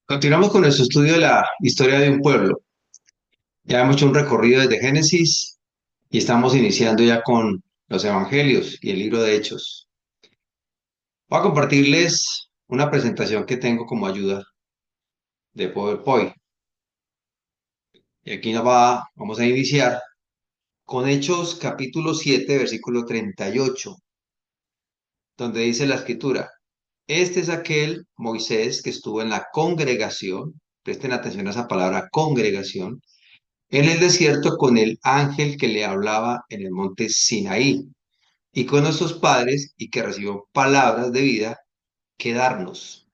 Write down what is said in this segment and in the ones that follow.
Continuamos con nuestro estudio de la historia de un pueblo. Ya hemos hecho un recorrido desde Génesis y estamos iniciando ya con los evangelios y el libro de Hechos. Voy a compartirles una presentación que tengo como ayuda de PowerPoint. Y aquí vamos a iniciar con Hechos capítulo 7, versículo 38, donde dice la escritura: Este es aquel Moisés que estuvo en la congregación, presten atención a esa palabra congregación, en el desierto con el ángel que le hablaba en el monte Sinaí, y con nuestros padres, y que recibió palabras de vida que darnos.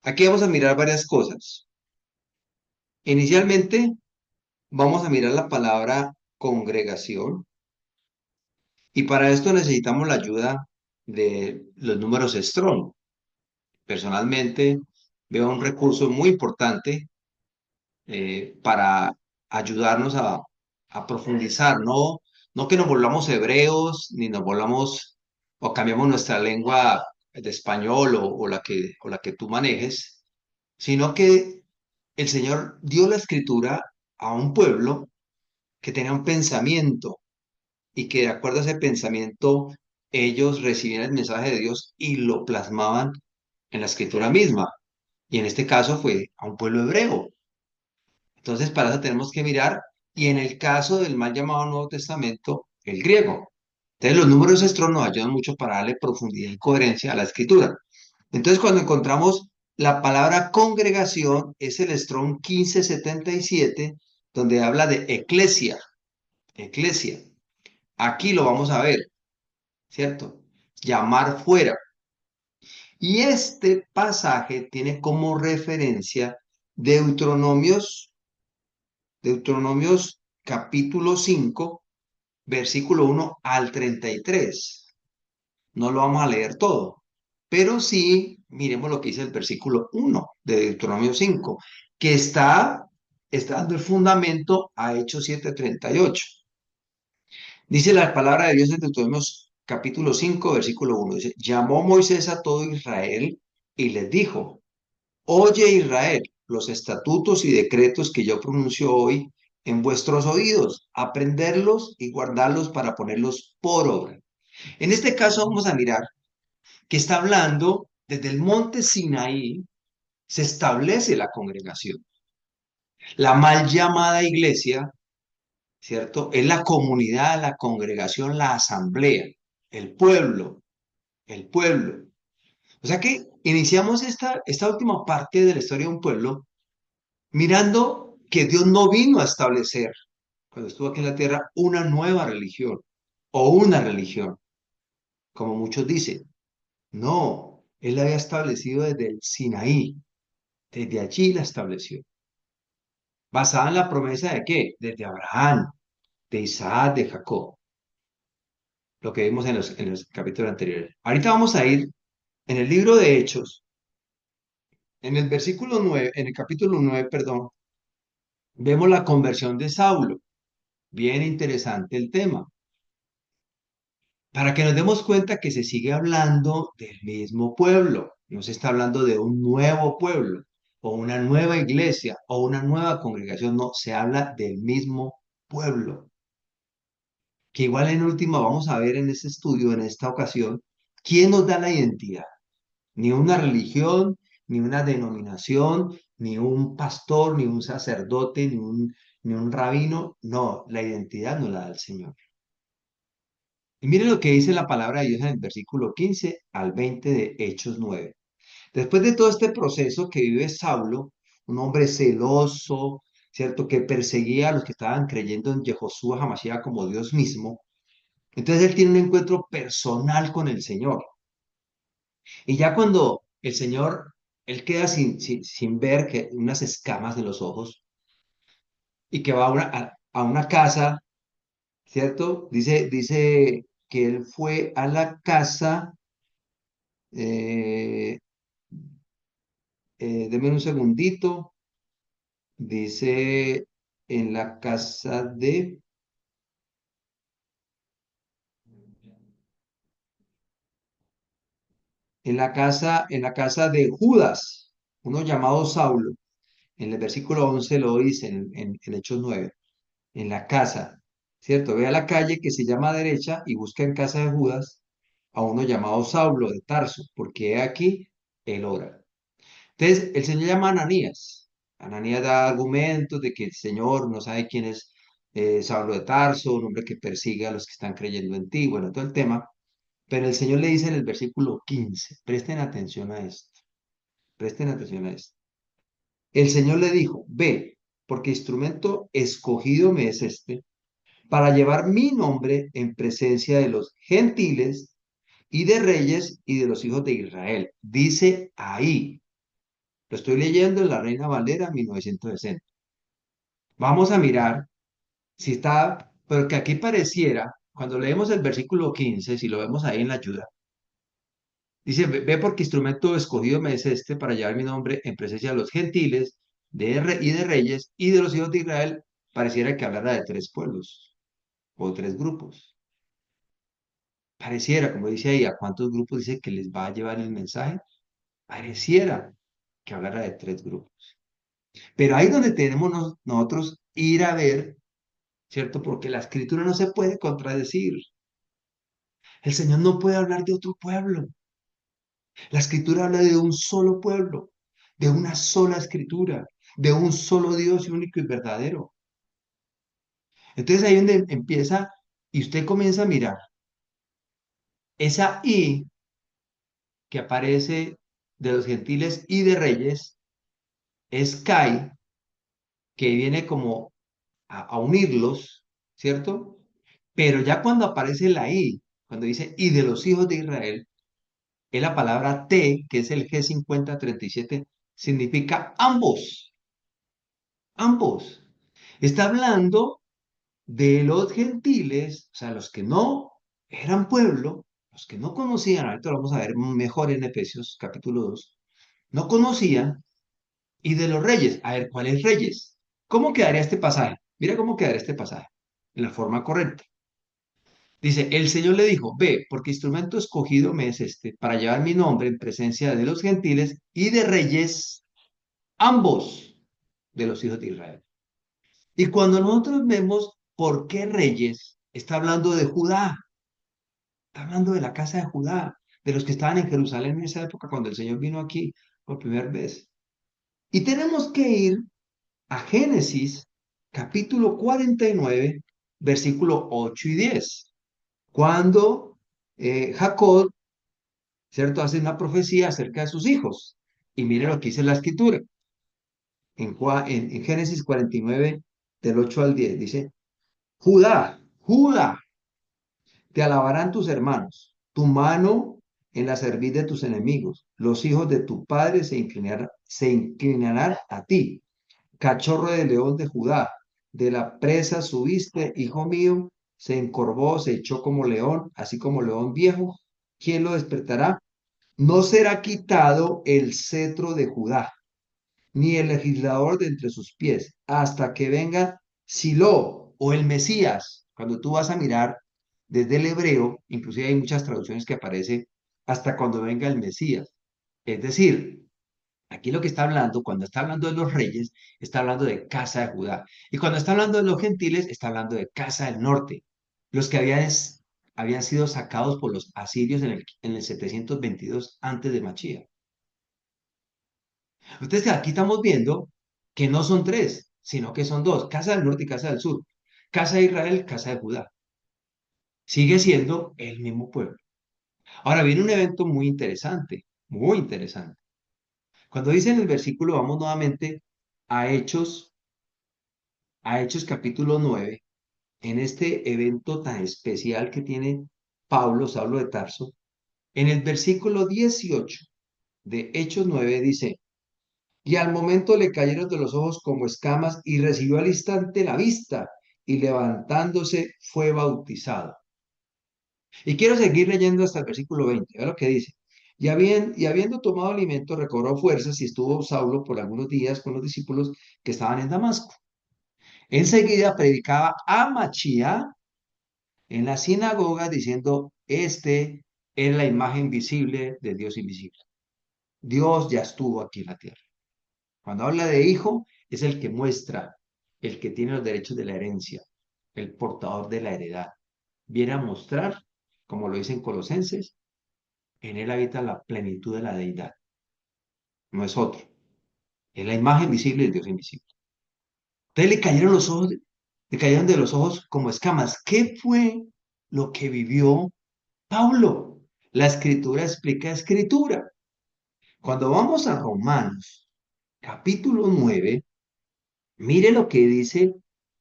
Aquí vamos a mirar varias cosas. Inicialmente, vamos a mirar la palabra congregación, y para esto necesitamos la ayuda de los números Strong. Personalmente, veo un recurso muy importante para ayudarnos a profundizar, no que nos volvamos hebreos, ni nos volvamos o cambiamos nuestra lengua de español o la que tú manejes, sino que el Señor dio la escritura a un pueblo que tenía un pensamiento y que de acuerdo a ese pensamiento ellos recibían el mensaje de Dios y lo plasmaban en la escritura misma. Y en este caso fue a un pueblo hebreo. Entonces, para eso tenemos que mirar, y en el caso del mal llamado Nuevo Testamento, el griego. Entonces, los números Strong nos ayudan mucho para darle profundidad y coherencia a la escritura. Entonces, cuando encontramos la palabra congregación, es el Strong 1577, donde habla de eclesia, eclesia. Aquí lo vamos a ver, ¿cierto? Llamar fuera. Y este pasaje tiene como referencia Deuteronomios Deuteronomios capítulo 5, versículo 1 al 33. No lo vamos a leer todo, pero sí miremos lo que dice el versículo 1 de Deuteronomio 5, que está dando el fundamento a Hechos 7:38. Dice la palabra de Dios en Deuteronomio capítulo 5, versículo 1. Dice: Llamó Moisés a todo Israel y les dijo: Oye Israel, los estatutos y decretos que yo pronuncio hoy en vuestros oídos, aprenderlos y guardarlos para ponerlos por obra. En este caso vamos a mirar que está hablando desde el monte Sinaí, se establece la congregación. La mal llamada iglesia, ¿cierto? Es la comunidad, la congregación, la asamblea, el pueblo, el pueblo. O sea que iniciamos esta última parte de la historia de un pueblo mirando que Dios no vino a establecer, cuando estuvo aquí en la tierra, una nueva religión o una religión, como muchos dicen. No, Él la había establecido desde el Sinaí, desde allí la estableció. ¿Basada en la promesa de qué? Desde Abraham, de Isaac, de Jacob, lo que vimos en los capítulos anteriores. Ahorita vamos a ir en el libro de Hechos, en el versículo 9, en el capítulo 9, perdón, vemos la conversión de Saulo. Bien interesante el tema, para que nos demos cuenta que se sigue hablando del mismo pueblo, no se está hablando de un nuevo pueblo o una nueva iglesia o una nueva congregación, no, se habla del mismo pueblo, que igual en última vamos a ver en este estudio, en esta ocasión, quién nos da la identidad, ni una religión, ni una denominación, ni un pastor, ni un sacerdote, ni un rabino, no, la identidad nos la da el Señor. Y miren lo que dice la palabra de Dios en el versículo 15 al 20 de Hechos 9. Después de todo este proceso que vive Saulo, un hombre celoso, ¿cierto? Que perseguía a los que estaban creyendo en Yehoshua HaMashiach como Dios mismo. Entonces él tiene un encuentro personal con el Señor. Y ya cuando el Señor, él queda sin ver que unas escamas en los ojos y que va a una casa, ¿cierto? Dice que él fue a la casa. Eh, Deme un segundito. Dice en la casa de... en la casa de Judas, uno llamado Saulo. En el versículo 11 lo dice en Hechos 9, en la casa, ¿cierto? Ve a la calle que se llama derecha y busca en casa de Judas a uno llamado Saulo de Tarso, porque he aquí, él ora. Entonces, el Señor llama a Ananías. Ananías da argumentos de que el Señor no sabe quién es Saulo de Tarso, un hombre que persigue a los que están creyendo en ti, bueno, todo el tema. Pero el Señor le dice en el versículo 15, presten atención a esto, presten atención a esto. El Señor le dijo, ve, porque instrumento escogido me es este, para llevar mi nombre en presencia de los gentiles y de reyes y de los hijos de Israel. Dice ahí, lo estoy leyendo en la Reina Valera 1960. Vamos a mirar si está, porque aquí pareciera, cuando leemos el versículo 15, si lo vemos ahí en la ayuda, dice, ve porque instrumento escogido me es este para llevar mi nombre en presencia de los gentiles y de reyes y de los hijos de Israel. Pareciera que hablara de tres pueblos o tres grupos. Pareciera, como dice ahí, ¿a cuántos grupos dice que les va a llevar el mensaje? Pareciera que hablara de tres grupos. Pero ahí donde tenemos nosotros ir a ver, ¿cierto? Porque la escritura no se puede contradecir. El Señor no puede hablar de otro pueblo. La escritura habla de un solo pueblo, de una sola escritura, de un solo Dios y único y verdadero. Entonces ahí donde empieza y usted comienza a mirar esa I que aparece de los gentiles y de reyes, es Kai, que viene como a unirlos, ¿cierto? Pero ya cuando aparece la I, cuando dice y de los hijos de Israel, es la palabra T, que es el G5037, significa ambos, ambos. Está hablando de los gentiles, o sea, los que no eran pueblo, los que no conocían, ahorita lo vamos a ver mejor en Efesios capítulo 2, no conocían, y de los reyes, a ver, ¿cuáles reyes? ¿Cómo quedaría este pasaje? Mira cómo quedaría este pasaje, en la forma correcta. Dice, el Señor le dijo, ve, porque instrumento escogido me es este, para llevar mi nombre en presencia de los gentiles y de reyes, ambos de los hijos de Israel. Y cuando nosotros vemos por qué reyes, está hablando de Judá, está hablando de la casa de Judá, de los que estaban en Jerusalén en esa época cuando el Señor vino aquí por primera vez. Y tenemos que ir a Génesis capítulo 49, versículo 8 y 10, cuando Jacob, ¿cierto?, hace una profecía acerca de sus hijos. Y mire lo que dice la escritura en Génesis 49, del 8 al 10. Dice, Judá, Judá, te alabarán tus hermanos, tu mano en la cerviz de tus enemigos. Los hijos de tu padre se inclinarán a ti. Cachorro de león de Judá, de la presa subiste, hijo mío, se encorvó, se echó como león, así como león viejo. ¿Quién lo despertará? No será quitado el cetro de Judá, ni el legislador de entre sus pies, hasta que venga Silo o el Mesías. Cuando tú vas a mirar desde el hebreo, inclusive hay muchas traducciones que aparece hasta cuando venga el Mesías. Es decir, aquí lo que está hablando, cuando está hablando de los reyes, está hablando de casa de Judá. Y cuando está hablando de los gentiles, está hablando de casa del norte. Los que habían sido sacados por los asirios en el 722 antes de Machía. Entonces aquí estamos viendo que no son tres, sino que son dos, casa del norte y casa del sur. Casa de Israel, casa de Judá. Sigue siendo el mismo pueblo. Ahora viene un evento muy interesante, muy interesante. Cuando dice en el versículo, vamos nuevamente a Hechos, a Hechos capítulo 9, en este evento tan especial que tiene Pablo, Saulo de Tarso, en el versículo 18 de Hechos 9 dice, y al momento le cayeron de los ojos como escamas y recibió al instante la vista y levantándose fue bautizado. Y quiero seguir leyendo hasta el versículo 20, vea lo que dice. Y habiendo tomado alimento, recobró fuerzas y estuvo Saulo por algunos días con los discípulos que estaban en Damasco. Enseguida predicaba a Machía en la sinagoga diciendo, este es la imagen visible del Dios invisible. Dios ya estuvo aquí en la tierra. Cuando habla de hijo, es el que muestra, el que tiene los derechos de la herencia, el portador de la heredad. Viene a mostrar, como lo dicen Colosenses, en él habita la plenitud de la deidad. No es otro. Es la imagen visible del Dios invisible. Entonces le cayeron los ojos, le cayeron de los ojos como escamas. ¿Qué fue lo que vivió Pablo? La escritura explica escritura. Cuando vamos a Romanos, capítulo 9, mire lo que dice,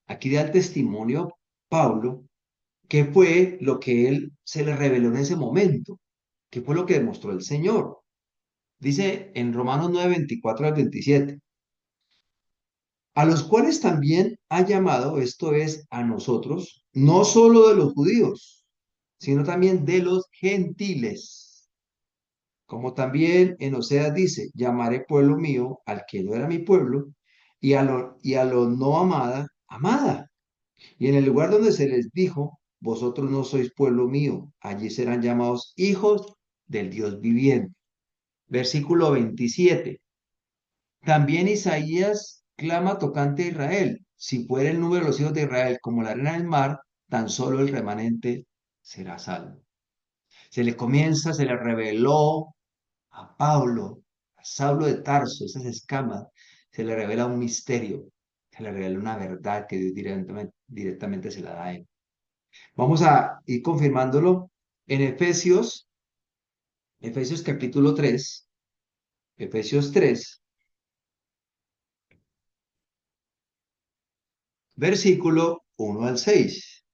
aquí da el testimonio Pablo, qué fue lo que él se le reveló en ese momento, qué fue lo que demostró el Señor. Dice en Romanos 9, 24 al 27, a los cuales también ha llamado, esto es, a nosotros, no solo de los judíos, sino también de los gentiles. Como también en Oseas dice, llamaré pueblo mío al que no era mi pueblo, y a lo no amada, amada. Y en el lugar donde se les dijo, vosotros no sois pueblo mío, allí serán llamados hijos del Dios viviente. Versículo 27. También Isaías clama tocante a Israel. Si fuera el número de los hijos de Israel como la arena del mar, tan solo el remanente será salvo. Se le reveló a Pablo, a Saulo de Tarso, esas escamas, se le revela un misterio, se le revela una verdad que Dios directamente se la da a él. Vamos a ir confirmándolo en Efesios capítulo 3, Efesios 3, versículo 1 al 6.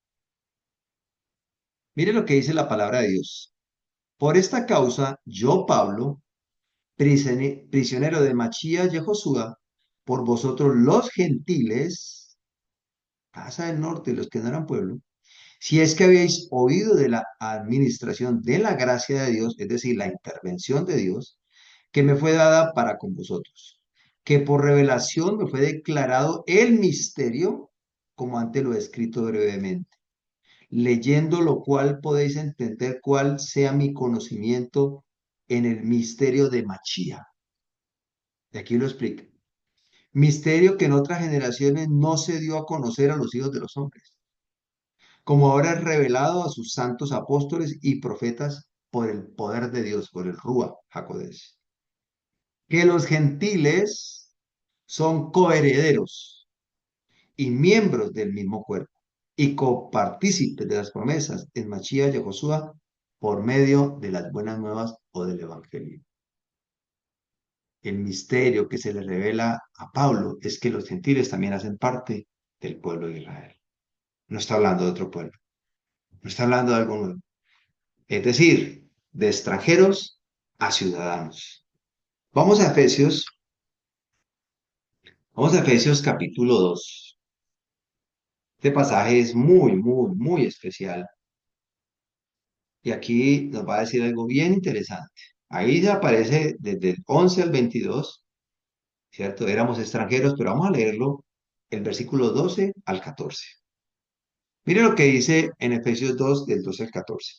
Mire lo que dice la palabra de Dios. Por esta causa, yo, Pablo, prisionero de Machías y Josué, por vosotros los gentiles, casa del norte, los que no eran pueblo, si es que habéis oído de la administración de la gracia de Dios, es decir, la intervención de Dios, que me fue dada para con vosotros, que por revelación me fue declarado el misterio, como antes lo he escrito brevemente, leyendo lo cual podéis entender cuál sea mi conocimiento en el misterio de Machía. Y aquí lo explica. Misterio que en otras generaciones no se dio a conocer a los hijos de los hombres, como ahora es revelado a sus santos apóstoles y profetas por el poder de Dios, por el Rúa Jacodés. Que los gentiles son coherederos y miembros del mismo cuerpo y copartícipes de las promesas en Machías y Josué por medio de las buenas nuevas o del Evangelio. El misterio que se le revela a Pablo es que los gentiles también hacen parte del pueblo de Israel. No está hablando de otro pueblo, no está hablando de algo nuevo. Es decir, de extranjeros a ciudadanos. Vamos a Efesios, vamos a Efesios capítulo 2. Este pasaje es muy, muy, muy especial. Y aquí nos va a decir algo bien interesante. Ahí ya aparece desde el 11 al 22, ¿cierto? Éramos extranjeros, pero vamos a leerlo el versículo 12 al 14. Mire lo que dice en Efesios 2, del 12 al 14.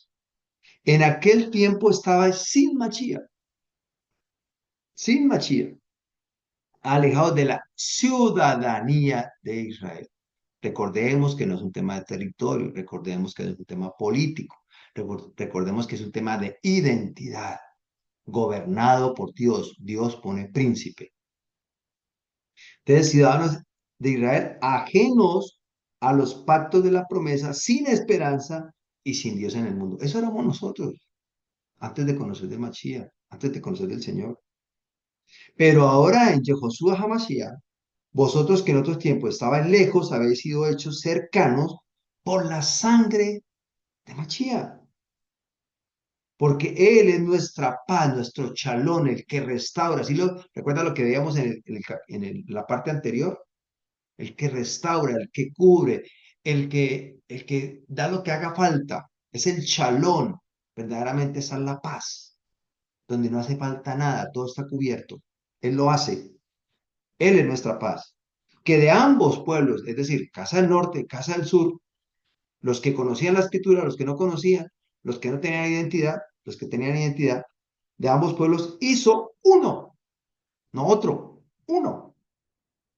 En aquel tiempo estaba sin machía, alejados de la ciudadanía de Israel. Recordemos que no es un tema de territorio, recordemos que no es un tema político, recordemos que es un tema de identidad, gobernado por Dios. Dios pone príncipe. Entonces, ciudadanos de Israel ajenos a los pactos de la promesa, sin esperanza y sin Dios en el mundo. Eso éramos nosotros, antes de conocer de Mashiach, antes de conocer del Señor. Pero ahora en Yehoshua HaMashiach, vosotros que en otros tiempos estabais lejos, habéis sido hechos cercanos por la sangre de Mashiach. Porque Él es nuestra paz, nuestro chalón, el que restaura. ¿Sí recuerda lo que veíamos la parte anterior? El que restaura, el que cubre, el que da lo que haga falta. Es el chalón. Verdaderamente esa es la paz, donde no hace falta nada, todo está cubierto. Él lo hace. Él es nuestra paz. Que de ambos pueblos, es decir, casa del norte, casa del sur, los que conocían la escritura, los que no conocían, los que no tenían identidad, los que tenían identidad de ambos pueblos, hizo uno, no otro, uno.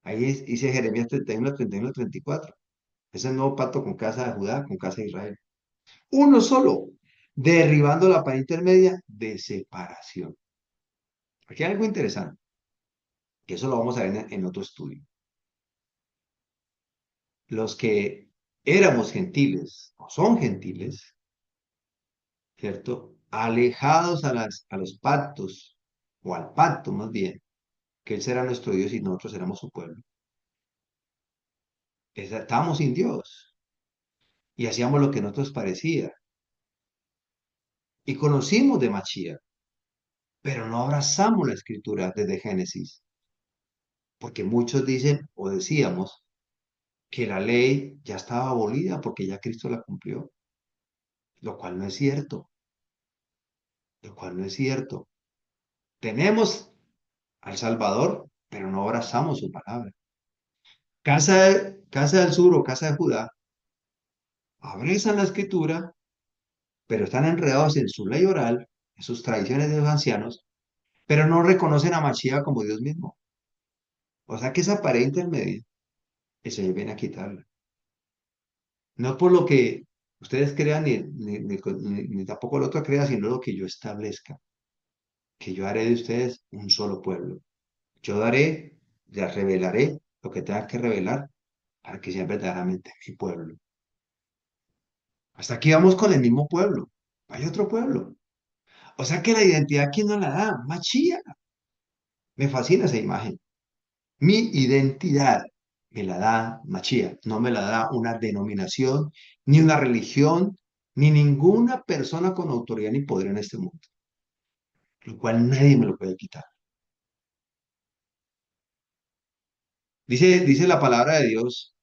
Ahí dice Jeremías 31, 31, 34. Es el nuevo pacto con casa de Judá, con casa de Israel. Uno solo, derribando la pared intermedia de separación. Aquí hay algo interesante, que eso lo vamos a ver en otro estudio. Los que éramos gentiles, o son gentiles, ¿cierto? Alejados a los pactos, o al pacto más bien, que Él será nuestro Dios y nosotros éramos su pueblo. Estábamos sin Dios y hacíamos lo que nosotros parecía. Y conocimos de Mashiach, pero no abrazamos la escritura desde Génesis, porque muchos dicen o decíamos que la ley ya estaba abolida porque ya Cristo la cumplió, lo cual no es cierto, lo cual no es cierto. Tenemos al Salvador, pero no abrazamos su palabra. Casa del Sur o Casa de Judá abrazan la escritura, pero están enredados en su ley oral, en sus tradiciones de los ancianos, pero no reconocen a Mashiach como Dios mismo. O sea que esa pared intermedia, el Señor viene a quitarla. No por lo que ustedes crean, ni tampoco el otro crea, sino lo que yo establezca, que yo haré de ustedes un solo pueblo. Yo daré, les revelaré lo que tenga que revelar para que sean verdaderamente mi pueblo. Hasta aquí vamos con el mismo pueblo. Hay otro pueblo. O sea que la identidad, ¿quién nos la da? Mashiach. Me fascina esa imagen. Mi identidad me la da Mashiach. No me la da una denominación, ni una religión, ni ninguna persona con autoridad ni poder en este mundo. Lo cual nadie me lo puede quitar. Dice la palabra de Dios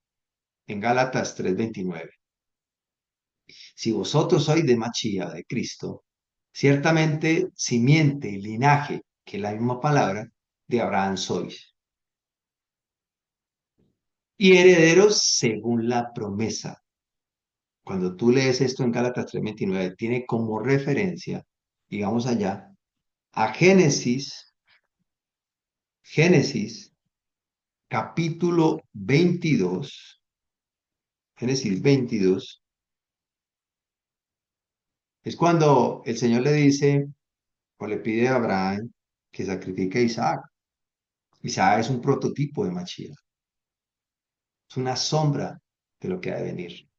en Gálatas 3:29. Si vosotros sois de Mashiach, de Cristo, ciertamente simiente, linaje, que es la misma palabra, de Abraham sois. Y herederos según la promesa. Cuando tú lees esto en Gálatas 3:29, tiene como referencia, digamos allá, a Génesis capítulo 22, Génesis 22, es cuando el Señor le dice o le pide a Abraham que sacrifique a Isaac. Isaac es un prototipo de Mashiach, es una sombra de lo que ha de venir.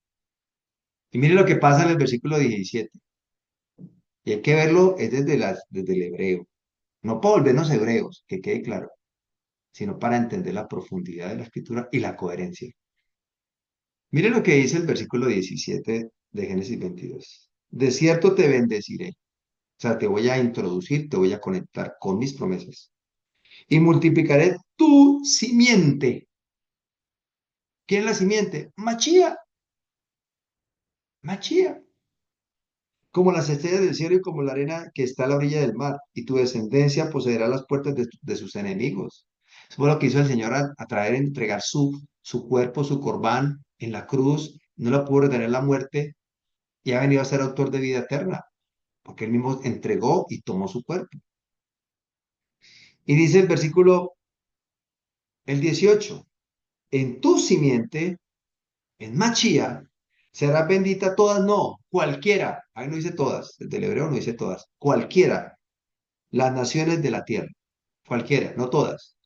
Y mire lo que pasa en el versículo 17. Y hay que verlo es desde el hebreo. No para volvernos hebreos, que quede claro, sino para entender la profundidad de la escritura y la coherencia. Mire lo que dice el versículo 17 de Génesis 22. De cierto te bendeciré. O sea, te voy a introducir, te voy a conectar con mis promesas. Y multiplicaré tu simiente. ¿Quién es la simiente? Machía. Machía. Como las estrellas del cielo y como la arena que está a la orilla del mar. Y tu descendencia poseerá las puertas de sus enemigos. Eso fue lo que hizo el Señor a traer, entregar su cuerpo, su corbán en la cruz. No la pudo retener la muerte y ha venido a ser autor de vida eterna, porque él mismo entregó y tomó su cuerpo. Y dice el versículo, el 18, en tu simiente, en Machía, será bendita todas, no, cualquiera, ahí no dice todas, desde el hebreo no dice todas, cualquiera, las naciones de la tierra, cualquiera, no todas,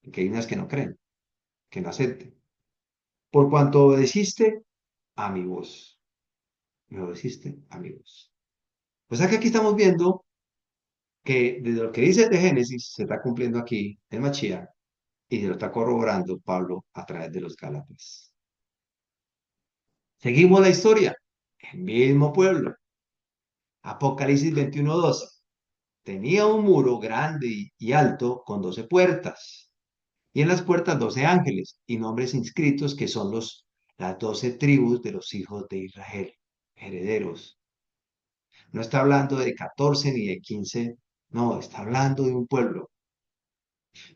porque hay unas que no creen, que no acepten. Por cuanto obedeciste a mi voz, me obedeciste a mi voz. O sea que aquí estamos viendo que desde lo que dice de Génesis se está cumpliendo aquí en Machía y se lo está corroborando Pablo a través de los Gálatas. Seguimos la historia. El mismo pueblo. Apocalipsis 21:12. Tenía un muro grande y alto con 12 puertas. Y en las puertas 12 ángeles y nombres inscritos que son las 12 tribus de los hijos de Israel, herederos. No está hablando de 14 ni de 15, no, está hablando de un pueblo.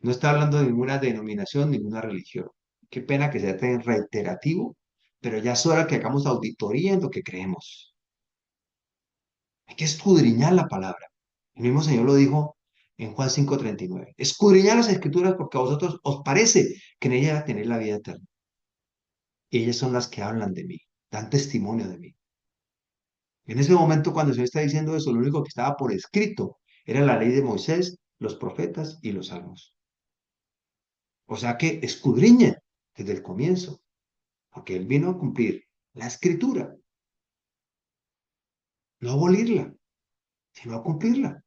No está hablando de ninguna denominación, ninguna religión. Qué pena que sea tan reiterativo, pero ya es hora que hagamos auditoría en lo que creemos. Hay que escudriñar la palabra. El mismo Señor lo dijo en Juan 5:39. Escudriñar las escrituras porque a vosotros os parece que en ellas tenéis la vida eterna. Y ellas son las que hablan de mí, dan testimonio de mí. En ese momento, cuando se está diciendo eso, lo único que estaba por escrito era la ley de Moisés, los profetas y los salmos. O sea que escudriñen desde el comienzo, porque Él vino a cumplir la escritura, no a abolirla, sino a cumplirla.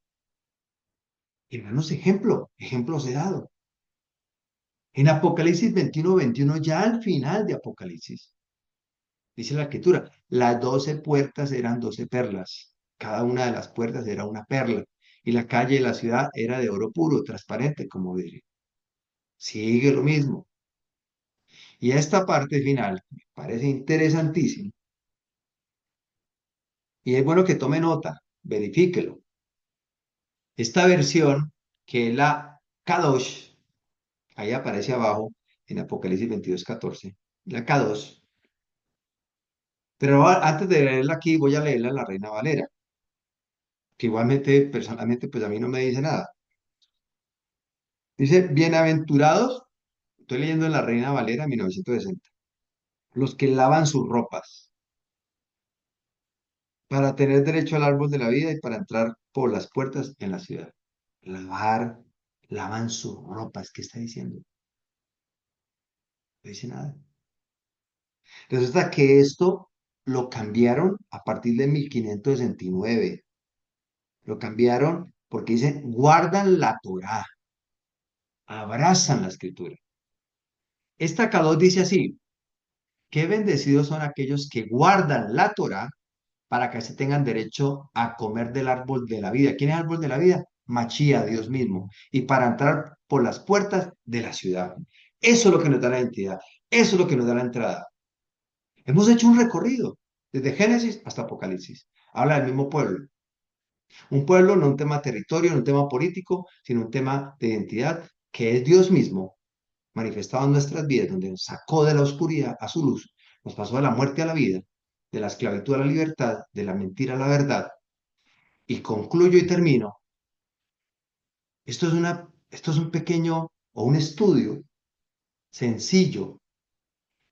Y danos ejemplos he dado. En Apocalipsis 21:21, ya al final de Apocalipsis, dice la escritura, las 12 puertas eran 12 perlas, cada una de las puertas era una perla, y la calle de la ciudad era de oro puro, transparente como vidrio. Sigue lo mismo. Y esta parte final me parece interesantísima, y es bueno que tome nota, verifíquelo. Esta versión, que es la Kadosh, ahí aparece abajo en Apocalipsis 22:14, la Kadosh, pero antes de leerla aquí voy a leerla en la Reina Valera, que igualmente, personalmente, pues a mí no me dice nada. Dice, bienaventurados, estoy leyendo en la Reina Valera 1960, los que lavan sus ropas para tener derecho al árbol de la vida y para entrar por las puertas en la ciudad. Lavar, lavan sus ropas, ¿qué está diciendo? No dice nada. Resulta que esto lo cambiaron a partir de 1569. Lo cambiaron porque dicen, guardan la Torá, abrazan la escritura. Esta Kadosh dice así, qué bendecidos son aquellos que guardan la Torá para que así tengan derecho a comer del árbol de la vida. ¿Quién es el árbol de la vida? Machía, Dios mismo. Y para entrar por las puertas de la ciudad. Eso es lo que nos da la identidad. Eso es lo que nos da la entrada. Hemos hecho un recorrido desde Génesis hasta Apocalipsis. Habla del mismo pueblo. Un pueblo, no un tema de territorio, no un tema político, sino un tema de identidad, que es Dios mismo manifestado en nuestras vidas, donde nos sacó de la oscuridad a su luz, nos pasó de la muerte a la vida, de la esclavitud a la libertad, de la mentira a la verdad. Y concluyo y termino. Esto es un pequeño o un estudio sencillo,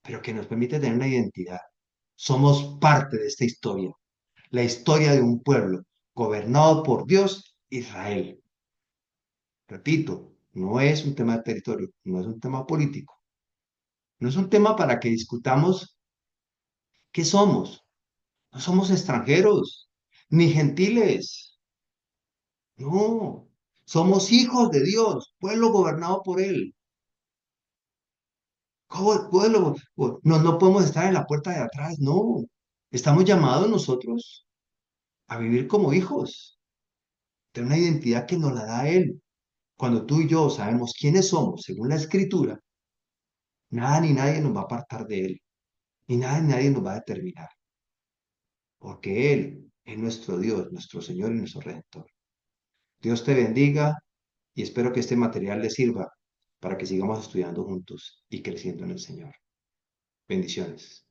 pero que nos permite tener una identidad. Somos parte de esta historia, la historia de un pueblo gobernado por Dios, Israel. Repito, no es un tema de territorio, no es un tema político, no es un tema para que discutamos qué somos. No somos extranjeros, ni gentiles, no. Somos hijos de Dios, pueblo gobernado por Él. ¿Cómo pueblo? No, no podemos estar en la puerta de atrás, no. Estamos llamados nosotros a vivir como hijos, tener una identidad que nos la da Él. Cuando tú y yo sabemos quiénes somos, según la Escritura, nada ni nadie nos va a apartar de Él, ni nada ni nadie nos va a determinar, porque Él es nuestro Dios, nuestro Señor y nuestro Redentor. Dios te bendiga y espero que este material le sirva para que sigamos estudiando juntos y creciendo en el Señor. Bendiciones.